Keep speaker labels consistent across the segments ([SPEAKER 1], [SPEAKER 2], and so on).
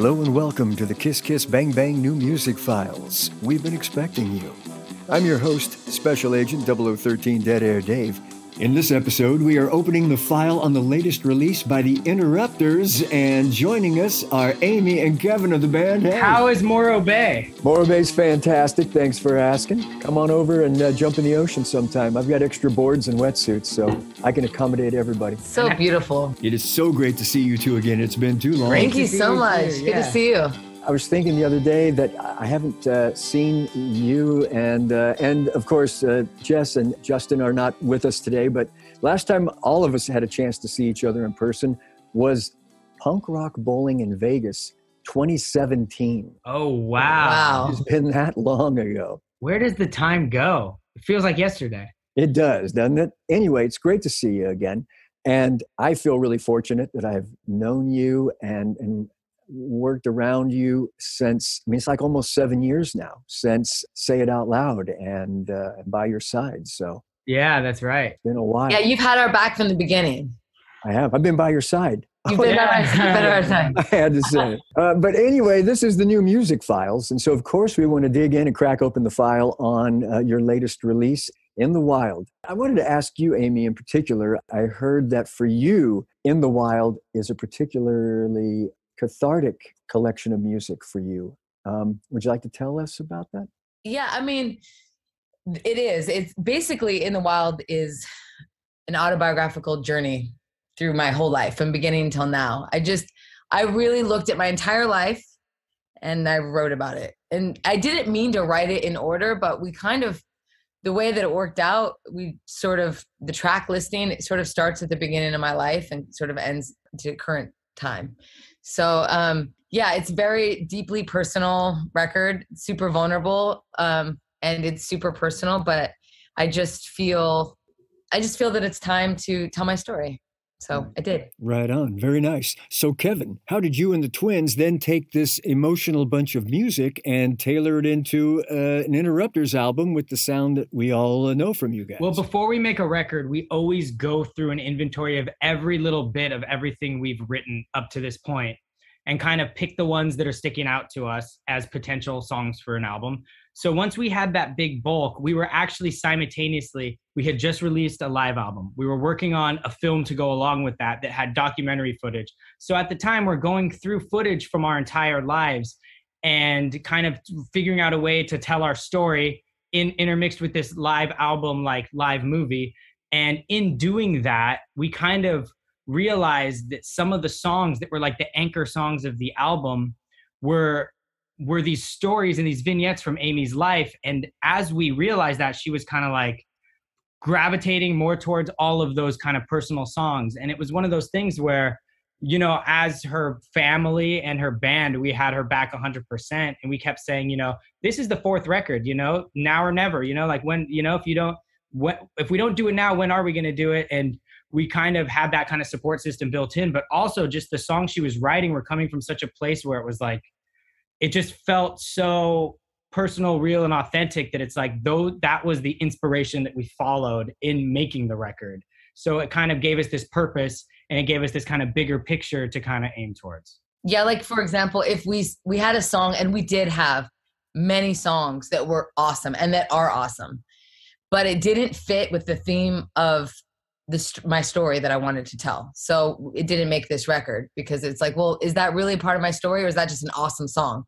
[SPEAKER 1] Hello and welcome to the Kiss Kiss Bang Bang New Music Files. We've been expecting you. I'm your host, Special Agent 0013 Dead Air Dave. In this episode, we are opening the file on the latest release by the Interrupters, and joining us are Aimee and Kevin of the band. Hey.
[SPEAKER 2] How is Morro Bay?
[SPEAKER 1] Morro Bay's fantastic. Thanks for asking. Come on over and jump in the ocean sometime. I've got extra boards and wetsuits, so I can accommodate everybody.
[SPEAKER 3] So beautiful.
[SPEAKER 1] It is so great to see you two again. It's been too long.
[SPEAKER 3] Thank you so much. Good to see you.
[SPEAKER 1] I was thinking the other day that I haven't seen you and of course, Jess and Justin are not with us today, but last time all of us had a chance to see each other in person was Punk Rock Bowling in Vegas, 2017.
[SPEAKER 2] Oh, wow.
[SPEAKER 1] It's been that long ago.
[SPEAKER 2] Where does the time go? It feels like yesterday.
[SPEAKER 1] It does, doesn't it? Anyway, it's great to see you again. And I feel really fortunate that I've known you and worked around you since, it's like almost 7 years now since Say It Out Loud and By Your Side. So
[SPEAKER 2] yeah, that's right.
[SPEAKER 1] It's been a while.
[SPEAKER 3] Yeah, you've had our back from the beginning.
[SPEAKER 1] I have. I've been by your side.
[SPEAKER 3] You've been by our side.
[SPEAKER 1] I had to say it. But anyway, this is the new music files. And so, of course, we want to dig in and crack open the file on your latest release, In the Wild. I wanted to ask you, Aimee, in particular, I heard that for you, In the Wild is a particularly cathartic collection of music for you. Would you like to tell us about that?
[SPEAKER 3] Yeah, it is. It's basically In the Wild is an autobiographical journey through my whole life from beginning until now. I really looked at my entire life and I wrote about it. And I didn't mean to write it in order, but the way that it worked out, the track listing, it sort of starts at the beginning of my life and sort of ends to current time. So, it's very deeply personal record, super vulnerable, and it's super personal, but I just feel that it's time to tell my story. So I did.
[SPEAKER 1] Right on. Very nice. So Kevin, how did you and the twins then take this emotional bunch of music and tailor it into an Interrupters album with the sound that we all know from you guys?
[SPEAKER 2] Well, before we make a record, we always go through an inventory of every little bit of everything we've written up to this point and kind of pick the ones that are sticking out to us as potential songs for an album. So once we had that big bulk, we were actually we had just released a live album. We were working on a film to go along with that had documentary footage. So at the time, we're going through footage from our entire lives and kind of figuring out a way to tell our story intermixed with this live album, like live movie. And in doing that, we kind of realized that some of the songs that were like the anchor songs of the album were these stories and these vignettes from Aimee's life. And as we realized that, she was kind of like gravitating more towards all of those kind of personal songs. And it was one of those things where, as her family and her band, we had her back 100%. And we kept saying, this is the fourth record, now or never, like when, if we don't do it now, when are we going to do it? And we kind of had that kind of support system built in, but also just the songs she was writing were coming from such a place where it was like, it just felt so personal, real, and authentic that it's like, that was the inspiration that we followed in making the record. So it kind of gave us this purpose and it gave us this kind of bigger picture to kind of aim towards.
[SPEAKER 3] Yeah, like for example, if we had a song, and we did have many songs that were awesome and that are awesome, but it didn't fit with the theme of my story that I wanted to tell. So it didn't make this record because it's like, well, is that really part of my story or is that just an awesome song?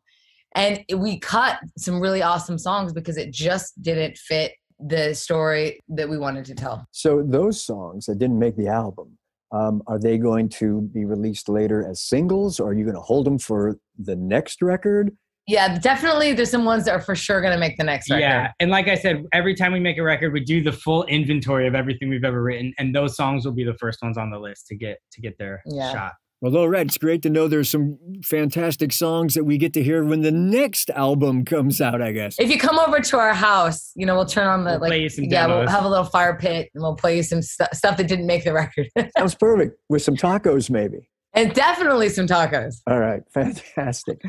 [SPEAKER 3] And we cut some really awesome songs because it just didn't fit the story that we wanted to tell.
[SPEAKER 1] So those songs that didn't make the album, are they going to be released later as singles, or are you going to hold them for the next record?
[SPEAKER 3] Yeah, definitely. There's some ones that are for sure going to make the next record.
[SPEAKER 2] Yeah. And like I said, every time we make a record, we do the full inventory of everything we've ever written. And those songs will be the first ones on the list to get their shot.
[SPEAKER 1] Well, all right. It's great to know there's some fantastic songs that we get to hear when the next album comes out, I guess.
[SPEAKER 3] If you come over to our house, we'll turn on
[SPEAKER 2] we'll play you some demos.
[SPEAKER 3] We'll have a little fire pit and we'll play you some stuff that didn't make the record.
[SPEAKER 1] Sounds perfect. With some tacos, maybe.
[SPEAKER 3] And definitely some tacos.
[SPEAKER 1] All right. Fantastic.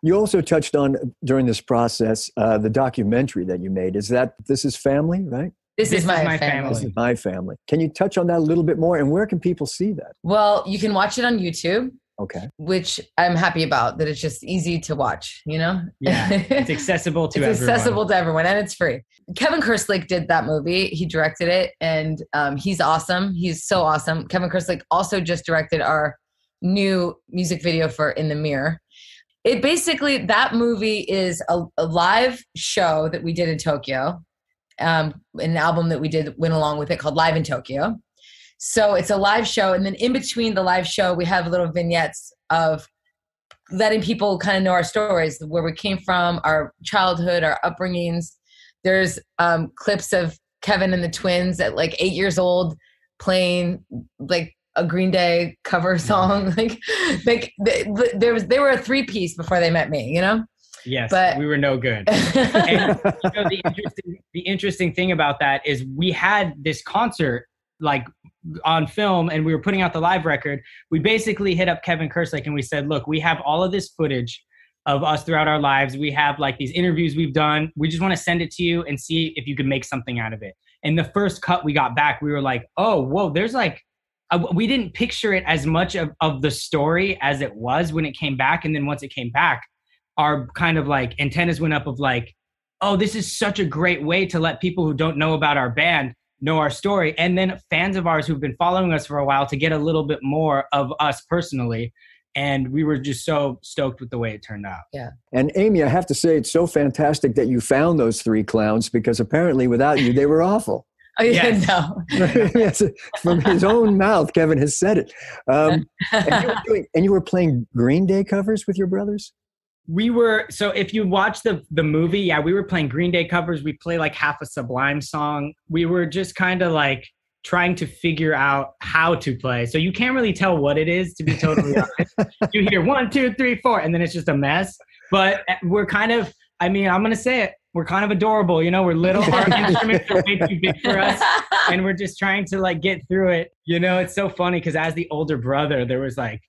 [SPEAKER 1] You also touched on, during this process, the documentary that you made. This is family, right?
[SPEAKER 3] This is my family.
[SPEAKER 1] This is my family. Can you touch on that a little bit more? And where can people see that?
[SPEAKER 3] Well, you can watch it on YouTube.
[SPEAKER 1] Okay.
[SPEAKER 3] Which I'm happy about, that it's just easy to watch, you know?
[SPEAKER 2] Yeah, it's accessible to everyone.
[SPEAKER 3] It's accessible to everyone, and it's free. Kevin Kerslake did that movie. He directed it, and he's awesome. He's so awesome. Kevin Kerslake also just directed our new music video for In the Mirror. It basically, that movie is a live show that we did in Tokyo, an album that we did went along with it called Live in Tokyo. So it's a live show. And then in between the live show, we have little vignettes of letting people kind of know our stories, where we came from, our childhood, our upbringings. There's clips of Kevin and the twins at like 8 years old playing like a Green Day cover song. Like they were a 3-piece before they met me, you know?
[SPEAKER 2] Yes,
[SPEAKER 3] but
[SPEAKER 2] we were no good. And you know, the interesting thing about that is we had this concert like on film, and we were putting out the live record. We basically hit up Kevin Kerslake and we said, look, we have all of this footage of us throughout our lives. We have like these interviews we've done. We just want to send it to you and see if you could make something out of it. And the first cut we got back, we were like, oh, whoa, there's like, we didn't picture it as much of the story as it was when it came back. And then once it came back, our kind of like antennas went up of like, oh, this is such a great way to let people who don't know about our band know our story. And then fans of ours who've been following us for a while to get a little bit more of us personally. And we were just so stoked with the way it turned out.
[SPEAKER 3] Yeah.
[SPEAKER 1] And Aimee, I have to say, it's so fantastic that you found those 3 clowns, because apparently without you, they were awful.
[SPEAKER 3] Oh, yeah,
[SPEAKER 2] Yes.
[SPEAKER 3] no.
[SPEAKER 1] Yes, from his own mouth, Kevin has said it. And you were playing Green Day covers with your brothers?
[SPEAKER 2] We were, so if you watch the movie, yeah, we were playing Green Day covers. We play like half a Sublime song. We were just kind of like trying to figure out how to play. So you can't really tell what it is, to be totally honest. You hear 1, 2, 3, 4, and then it's just a mess. But we're kind of, I mean, I'm going to say it. We're kind of adorable, you know, we're little, our instruments are way too big for us, and we're just trying to like get through it. You know, it's so funny because as the older brother, there was like,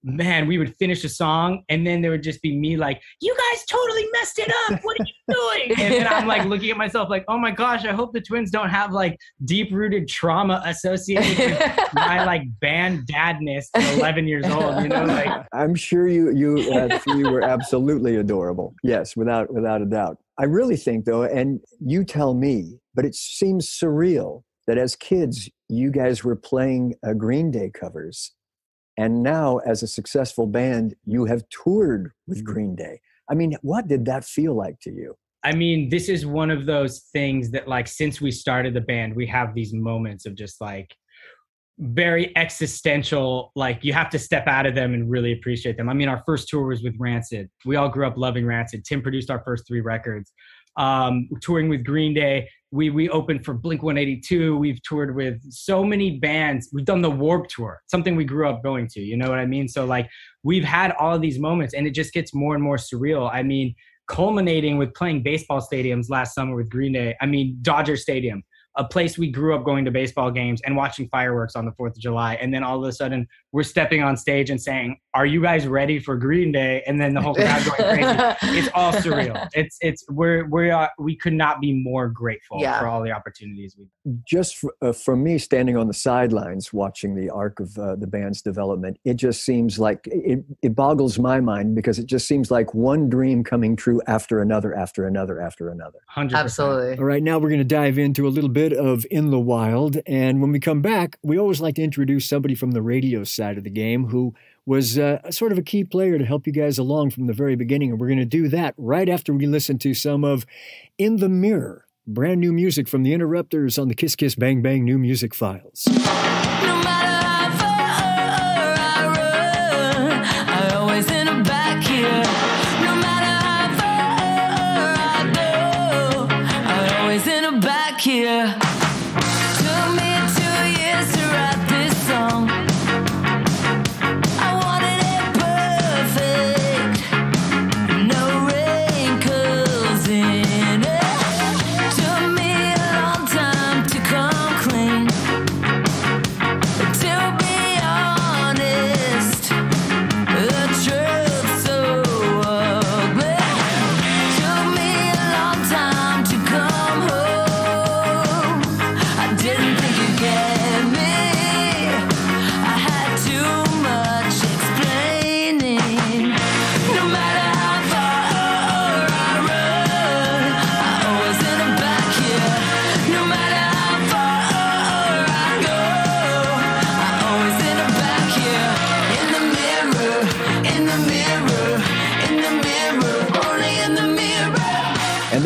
[SPEAKER 2] man, we would finish a song and then there would just be me like, you guys totally messed it up. What are you doing? And then I'm like looking at myself like, oh my gosh, I hope the twins don't have like deep-rooted trauma associated with my like band dadness at 11 years old, you know? Like,
[SPEAKER 1] I'm sure you were absolutely adorable. Yes, without a doubt. I really think though, and you tell me, but it seems surreal that as kids, you guys were playing Green Day covers. And now, as a successful band, you have toured with Green Day. I mean, what did that feel like to you?
[SPEAKER 2] I mean, this is one of those things that, like, since we started the band, we have these moments of just, like, very existential, like, you have to step out of them and really appreciate them. I mean, our first tour was with Rancid. We all grew up loving Rancid. Tim produced our first 3 records. Touring with Green Day, we opened for Blink-182. We've toured with so many bands. We've done the Warped Tour, something we grew up going to, you know what I mean? So like we've had all of these moments and it just gets more and more surreal. I mean, culminating with playing baseball stadiums last summer with Green Day. I mean, Dodger Stadium, a place we grew up going to baseball games and watching fireworks on the 4th of July. And then all of a sudden we're stepping on stage and saying, are you guys ready for Green Day? And then the whole crowd going crazy. It's all surreal. We could not be more grateful for all the opportunities we've.
[SPEAKER 1] Just from me standing on the sidelines watching the arc of the band's development, it just seems like it boggles my mind, because it just seems like one dream coming true after another, after another, after another.
[SPEAKER 2] 100%.
[SPEAKER 3] Absolutely.
[SPEAKER 1] All right, now we're going to dive into a little bit of In the Wild. And when we come back, we always like to introduce somebody from the radio side of the game who was sort of a key player to help you guys along from the very beginning. And we're going to do that right after we listen to some of In the Mirror, brand new music from the Interrupters on the Kiss Kiss Bang Bang New Music Files.
[SPEAKER 4] No matter how far I run, I always end up back here. No matter how far I go, I always end up back here. Took me 2 years to write this song. I wanted it perfect, no wrinkles in it. Took me a long time to come clean. To be honest, the truth's so ugly. Took me a long time to come home.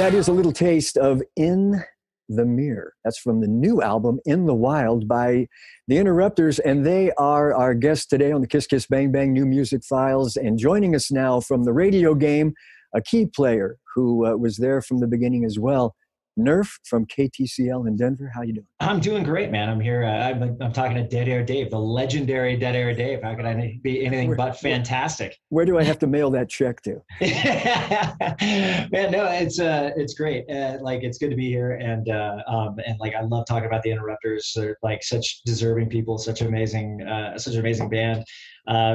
[SPEAKER 1] that is a little taste of In the Mirror. That's from the new album, In the Wild, by the Interrupters, and they are our guests today on the Kiss Kiss Bang Bang New Music Files. And joining us now from the radio game, a key player who was there from the beginning as well, Nerf from KTCL in Denver. How you doing?
[SPEAKER 5] I'm doing great, man. I'm here. I'm talking to Dead Air Dave, the legendary Dead Air Dave. How could I be anything but fantastic?
[SPEAKER 1] Where do I have to mail that check to?
[SPEAKER 5] Man, no, it's great. Like, it's good to be here, and like, I love talking about the Interrupters. They're like such deserving people, such an amazing band.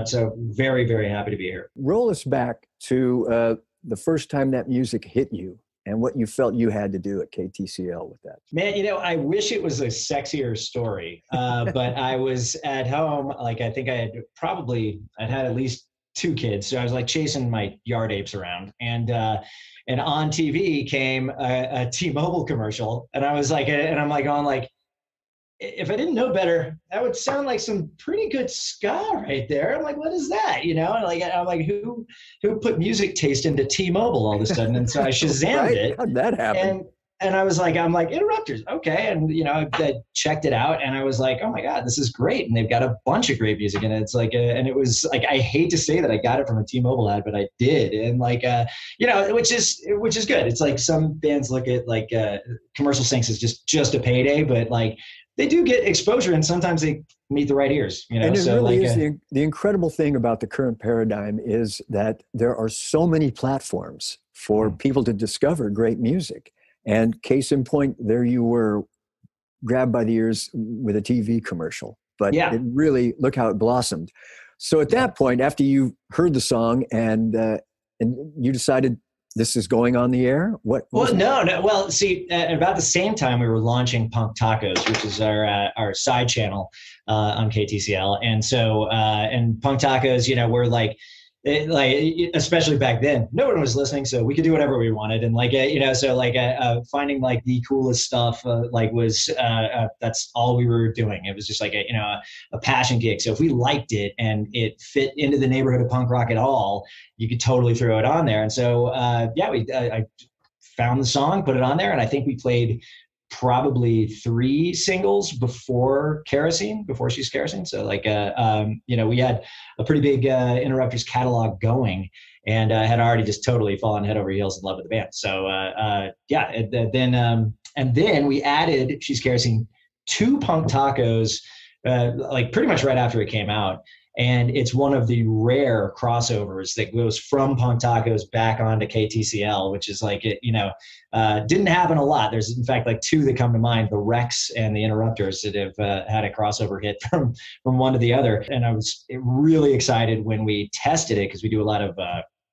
[SPEAKER 5] So very, very happy to be here.
[SPEAKER 1] Roll us back to the first time that music hit you, and what you felt you had to do at KTCL with that.
[SPEAKER 5] Man, I wish it was a sexier story, but I was at home. Like, I think I'd had at least 2 kids. So I was like chasing my yard apes around, and on TV came a T-Mobile commercial. And I was like, and I'm like going like, if I didn't know better, that would sound like some pretty good ska right there. I'm like, what is that? And like, I'm like, who put music taste into T-Mobile all of a sudden? And so I Shazammed it.
[SPEAKER 1] How'd that happen?
[SPEAKER 5] And I was like, Interrupters, okay. And I checked it out, and I was like, oh my God, this is great. And they've got a bunch of great music, and it's like, and it was like, I hate to say that I got it from a T-Mobile ad, but I did. And like, which is good. It's like some bands look at like commercial syncs as just a payday, but like, they do get exposure, and sometimes they meet the right ears.
[SPEAKER 1] And it really is the incredible thing about the current paradigm is that there are so many platforms for people to discover great music. And case in point, there you were, grabbed by the ears with a TV commercial. But it really, look how it blossomed. So at that point, after you heard the song and you decided this is going on the air? No. Well, see, at about the same time we were launching Punk Tacos, which is our side channel on KTCL, and so and Punk Tacos, we're like, especially back then, no one was listening, so we could do whatever we wanted, and finding like the coolest stuff was that's all we were doing. It was just like a passion gig. So if we liked it and it fit into the neighborhood of punk rock at all, you could totally throw it on there. And so I found the song, put it on there, and I think we played probably 3 singles before She's Kerosene. So like, we had a pretty big Interrupters catalog going, and had already just totally fallen head over heels in love with the band. So then we added She's Kerosene to Punk Tacos, like pretty much right after it came out. And it's one of the rare crossovers that goes from Punk Tacos back onto KTCL, which is like, didn't happen a lot. There's in fact like 2 that come to mind, the Rex and the Interrupters, that have had a crossover hit from one to the other. And I was really excited when we tested it, because we do a lot of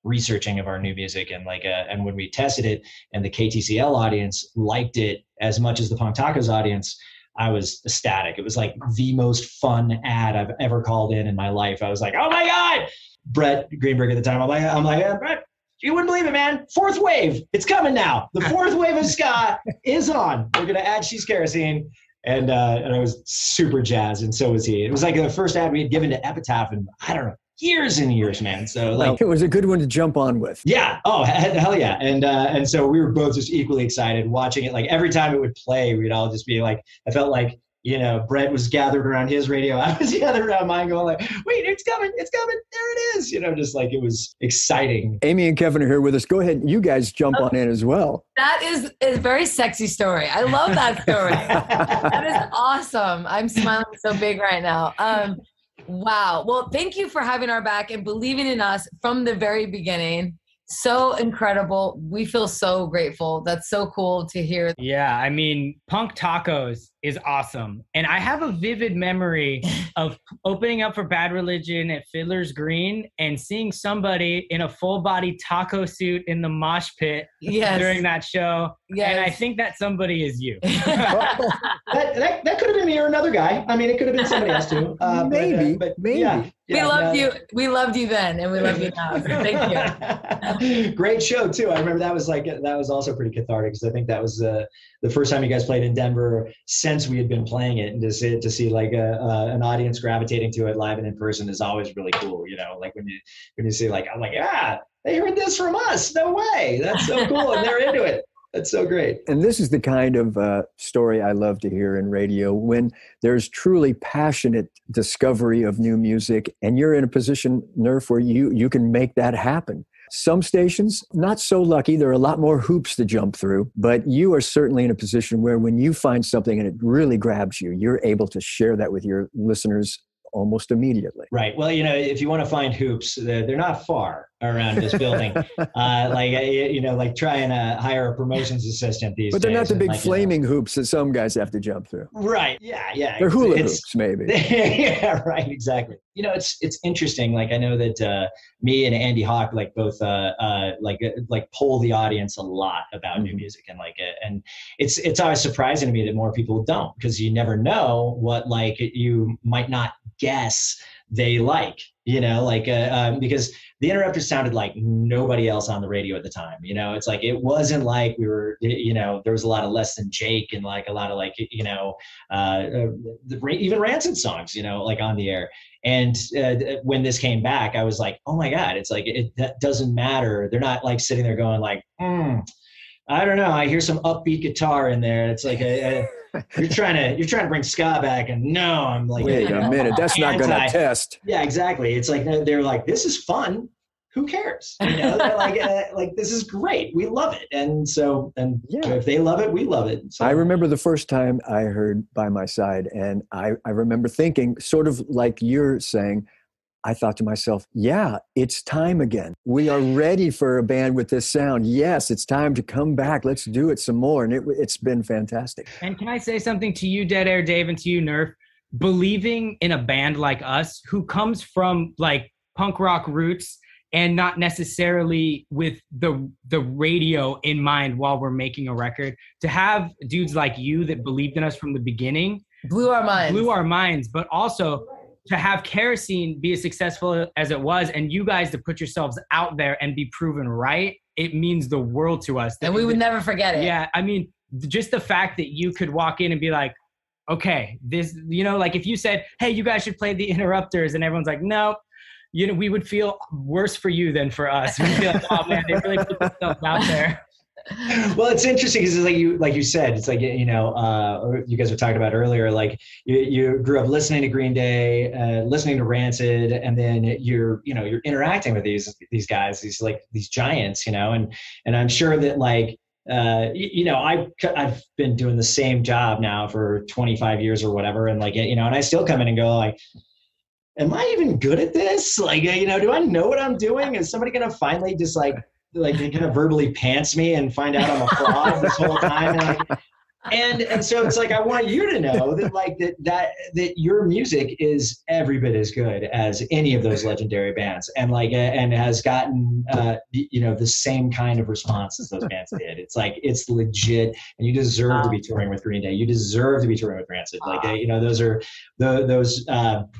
[SPEAKER 1] researching of our new music, and and when we tested it and the KTCL audience liked it as much as the Punk Tacos audience, I was ecstatic. It was like the most fun ad I've ever called in my life. I was like, oh my God. Brett Greenberg at the time, I'm like, Brett, you wouldn't believe it, man. 4th wave, it's coming now. The 4th wave of ska is on. We're gonna add She's Kerosene. And I was super jazzed, and so was he. It was like the first ad we had given to Epitaph in, I don't know, years and years, man. So like, it was a good one to jump on with.
[SPEAKER 5] Yeah. Oh, hell yeah. And so we were both just equally excited watching it. Like every time it would play, we'd all just be like, I felt like, Brett was gathered around his radio. I was gathered around mine going like, wait, it's coming. There it is. Just like, it was exciting.
[SPEAKER 1] Aimee and Kevin are here with us. Go ahead. You guys jump on in as well.
[SPEAKER 3] That is a very sexy story. I love that story. That is awesome. I'm smiling so big right now. Wow. Well, thank you for having our back and believing in us from the very beginning. So incredible. We feel so grateful. That's so cool to hear.
[SPEAKER 2] Yeah, I mean, Punk Tacos is awesome. And I have a vivid memory of opening up for Bad Religion at Fiddler's Green and seeing somebody in a full body taco suit in the mosh pit during that show. Yes. And I think that somebody is you.
[SPEAKER 5] that could have been me or another guy. I mean, it could have been somebody else too.
[SPEAKER 1] Maybe.
[SPEAKER 5] Yeah.
[SPEAKER 3] We loved you. We loved you then, and we love you now. So thank
[SPEAKER 5] you. Great show too. I remember that was also pretty cathartic, because I think that was the first time you guys played in Denver since we had been playing it, and to see like an audience gravitating to it live and in person is always really cool. Like when you see like, I'm like, they heard this from us. No way. That's so cool, and they're into it. That's so great.
[SPEAKER 1] And this is the kind of story I love to hear in radio, when there's truly passionate discovery of new music, and you're in a position, Nerf, where you can make that happen. Some stations, not so lucky. There are a lot more hoops to jump through, but you are certainly in a position where when you find something and it really grabs you, you're able to share that with your listeners almost immediately.
[SPEAKER 5] Right. Well, if you want to find hoops, they're not far around this building. Like try and hire a promotions assistant these days.
[SPEAKER 1] But they're not the big
[SPEAKER 5] like,
[SPEAKER 1] flaming hoops that some guys have to jump through.
[SPEAKER 5] Right. Yeah.
[SPEAKER 1] They're hula hoops, maybe.
[SPEAKER 5] Yeah, right. Exactly. It's interesting. Like, I know that me and Andy Hawk, like both poll the audience a lot about new music, and it's always surprising to me that more people don't, because you never know what you might not guess they like, because the Interrupters sounded like nobody else on the radio at the time. It's like, it wasn't like we were, there was a lot of Less Than Jake and like a lot of even Rancid songs, on the air. And when this came back, I was like, oh my God, it's like, that doesn't matter. They're not like sitting there going like, I don't know, I hear some upbeat guitar in there. It's like you're trying to bring ska back, and no, I'm like,
[SPEAKER 1] wait a minute, that's not going to test.
[SPEAKER 5] Yeah, exactly. It's like they're like, this is fun. Who cares? They're like this is great. We love it, and if they love it, we love it. So. I
[SPEAKER 1] remember the first time I heard By My Side, and I remember thinking, sort of like you're saying, I thought to myself, yeah, it's time again. We are ready for a band with this sound. Yes, it's time to come back. Let's do it some more. And it's been fantastic.
[SPEAKER 2] And can I say something to you, Dead Air Dave, and to you, Nerf? Believing in a band like us, who comes from like punk rock roots and not necessarily with the radio in mind while we're making a record, to have dudes like you that believed in us from the beginning.
[SPEAKER 3] Blew our minds,
[SPEAKER 2] but also to have Kerosene be as successful as it was, and you guys to put yourselves out there and be proven right, it means the world to us.
[SPEAKER 3] And we would never forget it.
[SPEAKER 2] Yeah, I mean, just the fact that you could walk in and be like, okay, this, like if you said, hey, you guys should play the Interrupters, and everyone's like, no, we would feel worse for you than for us. We'd be like, oh man, they really put themselves out there.
[SPEAKER 5] Well, it's interesting because like you said, it's like, you guys were talking about earlier, like you grew up listening to Green Day, listening to Rancid, and then you're interacting with these guys, these giants, and I'm sure that I've been doing the same job now for 25 years or whatever, and and I still come in and go like, am I even good at this? Do I know what I'm doing? Is somebody gonna finally just they kind of verbally pants me and find out I'm a fraud this whole time? And so it's like, I want you to know that that your music is every bit as good as any of those legendary bands, and and has gotten the same kind of response as those bands did. It's like, it's legit, and you deserve to be touring with Green Day. You deserve to be touring with Rancid. Those are those.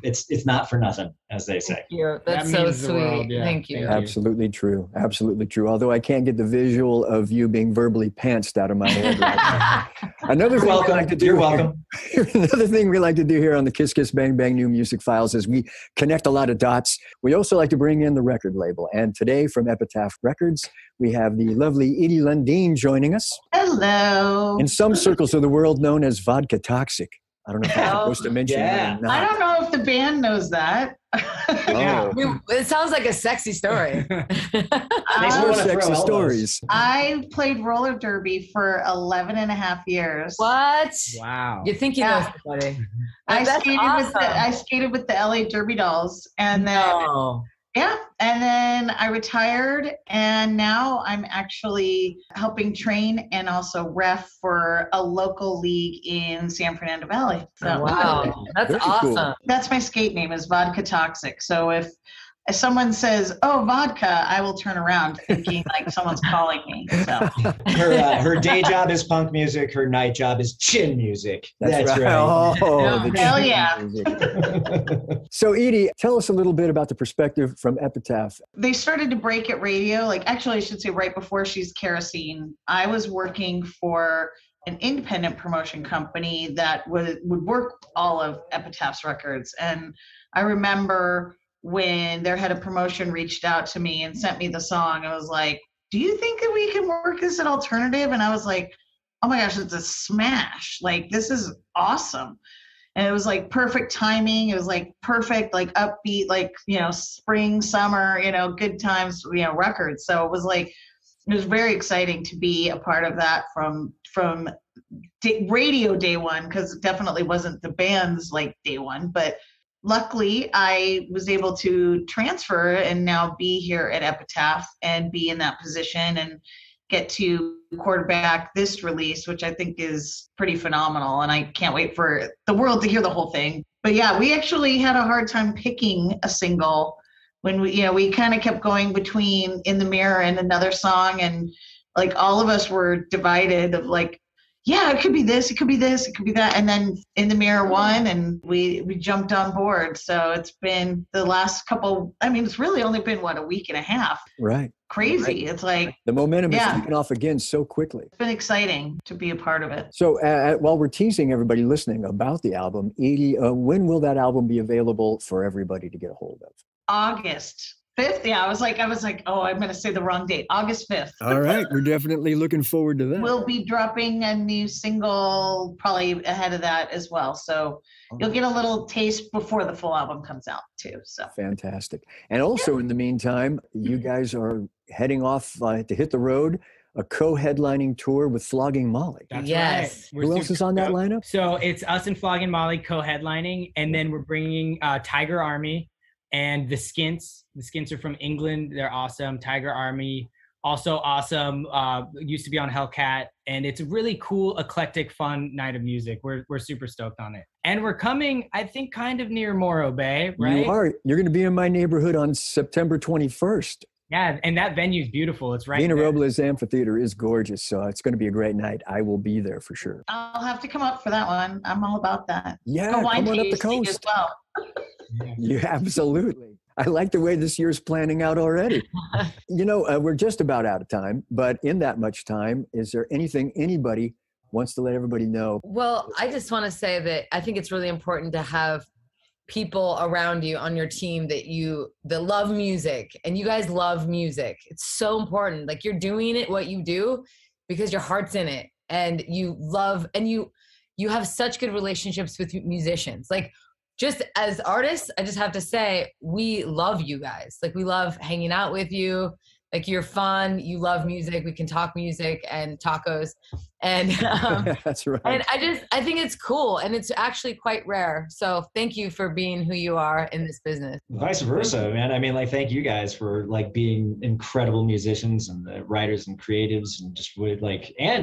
[SPEAKER 5] It's not for nothing, as they say.
[SPEAKER 3] Thank you. That's so sweet. Yeah. Thank you.
[SPEAKER 1] Absolutely true. Absolutely true. Although I can't get the visual of you being verbally pantsed out of my head right now. Another thing we like to do.
[SPEAKER 5] You're welcome.
[SPEAKER 1] Another thing we like to do here on the Kiss Kiss Bang Bang New Music Files is we connect a lot of dots. We also like to bring in the record label. And today from Epitaph Records, we have the lovely Edie Lundeen joining us.
[SPEAKER 6] Hello.
[SPEAKER 1] In some circles of the world known as Vodka Toxic. I don't know if I'm supposed to mention that or not.
[SPEAKER 6] I don't know if the band knows that.
[SPEAKER 3] Yeah. It sounds like a sexy story.
[SPEAKER 1] More sexy stories.
[SPEAKER 6] I played roller derby for 11 and a half years.
[SPEAKER 3] What?
[SPEAKER 2] Wow.
[SPEAKER 3] You think you know somebody.
[SPEAKER 6] I skated with the LA Derby Dolls, and then and then I retired, and now I'm actually helping train and also ref for a local league in San Fernando Valley. So,
[SPEAKER 3] wow, that's awesome. Cool.
[SPEAKER 6] That's my skate name, is Vodka Toxic. So if someone says, "Oh, vodka," I will turn around thinking like someone's calling me. So
[SPEAKER 5] her day job is punk music. Her night job is chin music. That's right.
[SPEAKER 1] Oh,
[SPEAKER 6] hell yeah.
[SPEAKER 1] So Edie, tell us a little bit about the perspective from Epitaph.
[SPEAKER 6] They started to break at radio. Actually, I should say right before She's Kerosene. I was working for an independent promotion company that would work all of Epitaph's records. And I remember when their head of promotion reached out to me and sent me the song, I was like, do you think that we can work this at Alternative? And I was like, oh my gosh, it's a smash. Like, this is awesome. And it was like perfect timing. It was like perfect, like upbeat, like, you know, spring, summer, you know, good times, you know, records. So it was like, it was very exciting to be a part of that from radio day one, because it definitely wasn't the band's like day one. But luckily I was able to transfer and now be here at Epitaph and be in that position and get to quarterback this release, which I think is pretty phenomenal. And I can't wait for the world to hear the whole thing. But yeah, we actually had a hard time picking a single when we kind of kept going between In the Mirror and another song. And like all of us were divided of like, yeah, it could be this, it could be this, it could be that. And then In the Mirror won and we jumped on board. So it's been the last couple, I mean, it's really only been, a week and a half.
[SPEAKER 1] Right.
[SPEAKER 6] Crazy.
[SPEAKER 1] Right.
[SPEAKER 6] It's like
[SPEAKER 1] the momentum is taking off again so quickly.
[SPEAKER 6] It's been exciting to be a part of it.
[SPEAKER 1] So while we're teasing everybody listening about the album, Edie, when will that album be available for everybody to get a hold of?
[SPEAKER 6] August 5th. Yeah, I was like, oh, I'm going to say the wrong date. August 5th.
[SPEAKER 1] All right. We're definitely looking forward to that.
[SPEAKER 6] We'll be dropping a new single probably ahead of that as well. So you'll get a little taste before the full album comes out too. So
[SPEAKER 1] fantastic. And also in the meantime, you guys are heading off to hit the road, a co-headlining tour with Flogging Molly.
[SPEAKER 2] That's
[SPEAKER 3] yes.
[SPEAKER 2] right.
[SPEAKER 1] Who else is on that lineup?
[SPEAKER 2] So it's us and Flogging Molly co-headlining, and then we're bringing Tiger Army and the Skints. The Skints are from England. They're awesome. Tiger Army, also awesome. Used to be on Hellcat. And it's a really cool, eclectic, fun night of music. We're super stoked on it. And we're coming, I think, kind of near Morro Bay, right?
[SPEAKER 1] You are. You're going to be in my neighborhood on September 21st.
[SPEAKER 2] Yeah, and that venue's beautiful. It's right
[SPEAKER 1] Vina
[SPEAKER 2] there.
[SPEAKER 1] Robles Amphitheater is gorgeous, so it's going to be a great night. I will be there for sure.
[SPEAKER 6] I'll have to come up for that one. I'm all about that.
[SPEAKER 1] Yeah,
[SPEAKER 6] Go wine
[SPEAKER 1] come on up the
[SPEAKER 6] tasting
[SPEAKER 1] coast.
[SPEAKER 6] as well.
[SPEAKER 1] Yeah, absolutely. I like the way this year's planning out already. We're just about out of time, but in that much time, is there anything anybody wants to let everybody know?
[SPEAKER 3] Well, I just want to say that I think it's really important to have people around you on your team that love music, and you guys love music. It's so important. Like, you're doing it, what you do, because your heart's in it, and you love, and you have such good relationships with musicians. Like, just as artists, I just have to say, we love you guys. Like, we love hanging out with you. Like, you're fun. You love music. We can talk music and tacos. And
[SPEAKER 1] that's right.
[SPEAKER 3] And I think it's cool, and it's actually quite rare. So thank you for being who you are in this business.
[SPEAKER 5] Vice versa, man. I mean, like, thank you guys for like being incredible musicians and writers and creatives, and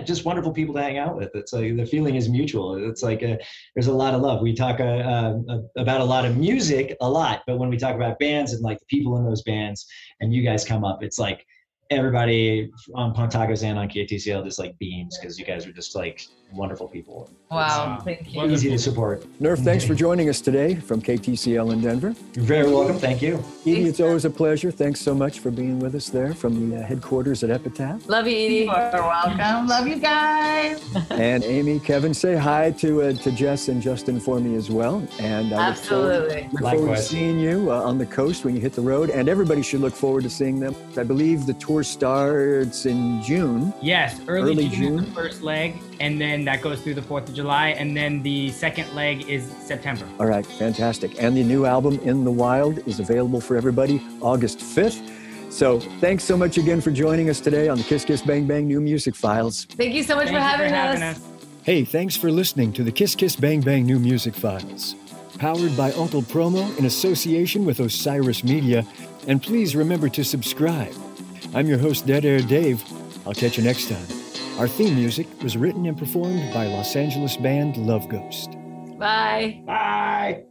[SPEAKER 5] just wonderful people to hang out with. It's like the feeling is mutual. It's like there's a lot of love. We talk about a lot of music a lot, but when we talk about bands and like the people in those bands, and you guys come up, it's like everybody on Pontagos and on KTCL just like beams, because you guys are just like wonderful people.
[SPEAKER 3] Wow, thank you.
[SPEAKER 5] Easy to support.
[SPEAKER 1] Nerf, thanks for joining us today from KTCL in Denver.
[SPEAKER 5] You're very welcome. Thank you.
[SPEAKER 1] Edie, it's always a pleasure. Thanks so much for being with us there from the headquarters at Epitaph.
[SPEAKER 3] Love you, Edie.
[SPEAKER 6] You're welcome. Love you guys.
[SPEAKER 1] And Aimee, Kevin, say hi to Jess and Justin for me as well. And I
[SPEAKER 3] Absolutely.
[SPEAKER 1] look forward to seeing you on the coast when you hit the road. And everybody should look forward to seeing them. I believe the tour starts in June.
[SPEAKER 2] Yes, early June is the first leg, and then that goes through the 4th of July, and then the second leg is September.
[SPEAKER 1] All right, fantastic. And the new album, In the Wild, is available for everybody August 5th. So thanks so much again for joining us today on the Kiss Kiss Bang Bang New Music Files.
[SPEAKER 3] Thank you so much for having us.
[SPEAKER 1] Hey, thanks for listening to the Kiss Kiss Bang Bang New Music Files. Powered by Uncle Promo in association with Osiris Media. And please remember to subscribe. I'm your host, Dead Air Dave. I'll catch you next time. Our theme music was written and performed by Los Angeles band Love Ghost.
[SPEAKER 3] Bye.
[SPEAKER 5] Bye.